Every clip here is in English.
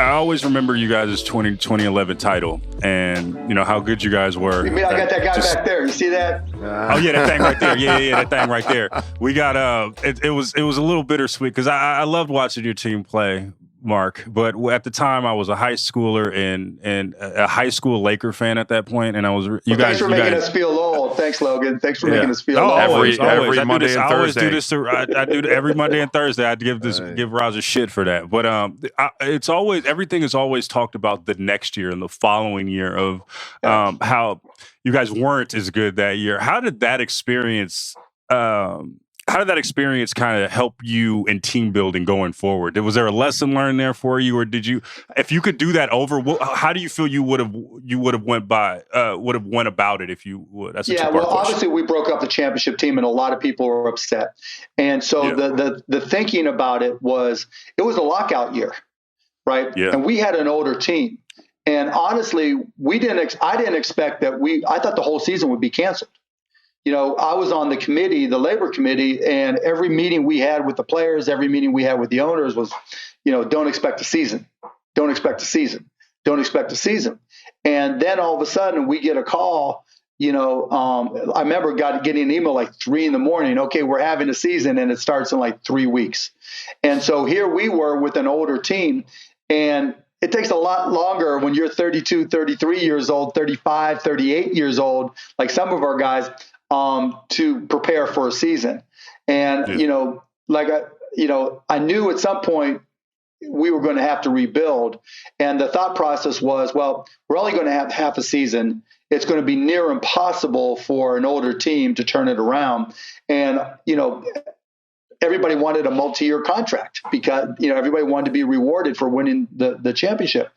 I always remember you guys' 2011 title and, how good you guys were. You mean I got that guy back there? You see that? Oh, yeah, that thing right there. Yeah, that thing right there. We got, it was a little bittersweet because I loved watching your team play, Mark. But at the time, I was a high schooler and a high school Laker fan at that point, and I was Thanks for making us feel old. Thanks, Logan. Thanks for making us feel old. Always. Every Monday and Thursday. I do this every Monday and Thursday. I'd give Roger shit for that. But everything is always talked about the next year and the following year of how you guys weren't as good that year. How did that experience? How did that experience kind of help you in team building going forward? Was there a lesson learned there for you, or did you, if you could do that over, how do you feel you would have went about it if you would? That's a two-part question. Obviously we broke up the championship team, and a lot of people were upset, and so the thinking about it was a lockout year, right? Yeah. And we had an older team, and honestly, I didn't expect that I thought the whole season would be canceled. I was on the committee, the labor committee, and every meeting we had with the players, every meeting we had with the owners was, don't expect a season. Don't expect a season. Don't expect a season. And then all of a sudden we get a call, I remember getting an email like 3 a.m. Okay, we're having a season and it starts in like 3 weeks. And so here we were with an older team, and it takes a lot longer when you're 32, 33 years old, 35, 38 years old, like some of our guys, to prepare for a season. And, I knew at some point we were going to have to rebuild. And the thought process was, well, we're only going to have half a season. It's going to be near impossible for an older team to turn it around. And, everybody wanted a multi-year contract because, everybody wanted to be rewarded for winning the championship.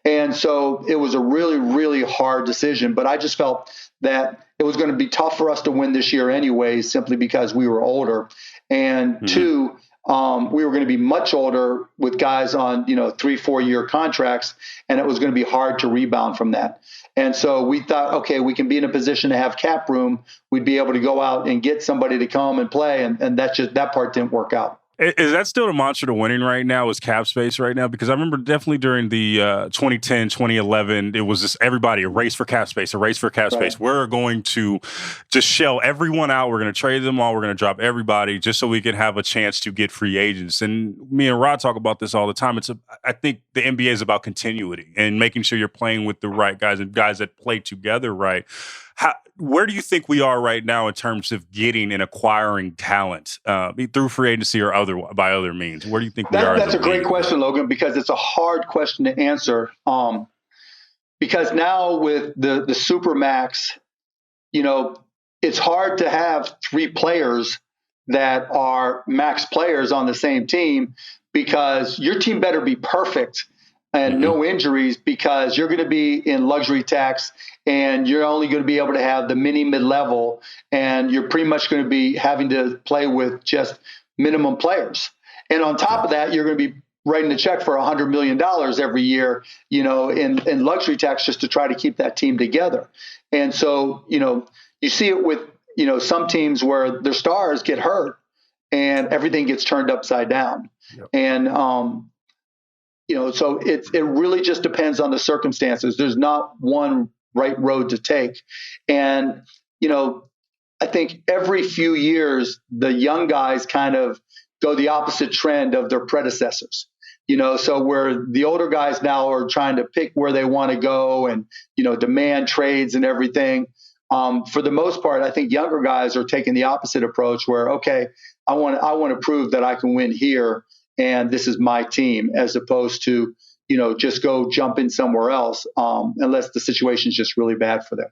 And so it was a really, really hard decision. But I just felt that it was going to be tough for us to win this year anyway, simply because we were older. And two, we were going to be much older with guys on, 3-4 year contracts, and it was going to be hard to rebound from that. And so we thought, okay, we can be in a position to have cap room. We'd be able to go out and get somebody to come and play. And that part didn't work out. Is that still the mantra to winning right now, is cap space right now? Because I remember definitely during the 2010, 2011, it was just everybody, a race for cap space. We're going to just shell everyone out. We're going to trade them all. We're going to drop everybody just so we can have a chance to get free agents. And me and Rod talk about this all the time. I think the NBA is about continuity and making sure you're playing with the right guys and guys that play together right. Where do you think we are right now in terms of getting and acquiring talent through free agency or by other means? Where do you think we are? That's a great question, Logan, because it's a hard question to answer. Because now with the Supermax, it's hard to have 3 players that are max players on the same team, because your team better be perfect and no injuries, because you're going to be in luxury tax and you're only going to be able to have the mid-level, and you're pretty much going to be having to play with just minimum players. And on top of that, you're going to be writing a check for $100 million every year, in luxury tax, just to try to keep that team together. And so, you see it with, some teams where their stars get hurt and everything gets turned upside down. Yep. And, so it really just depends on the circumstances. There's not one right road to take. And, I think every few years, the young guys kind of go the opposite trend of their predecessors. So where the older guys now are trying to pick where they want to go and, demand trades and everything. For the most part, I think younger guys are taking the opposite approach where, okay, I want to prove that I can win here, and this is my team, as opposed to, just go jump in somewhere else, unless the situation is just really bad for them.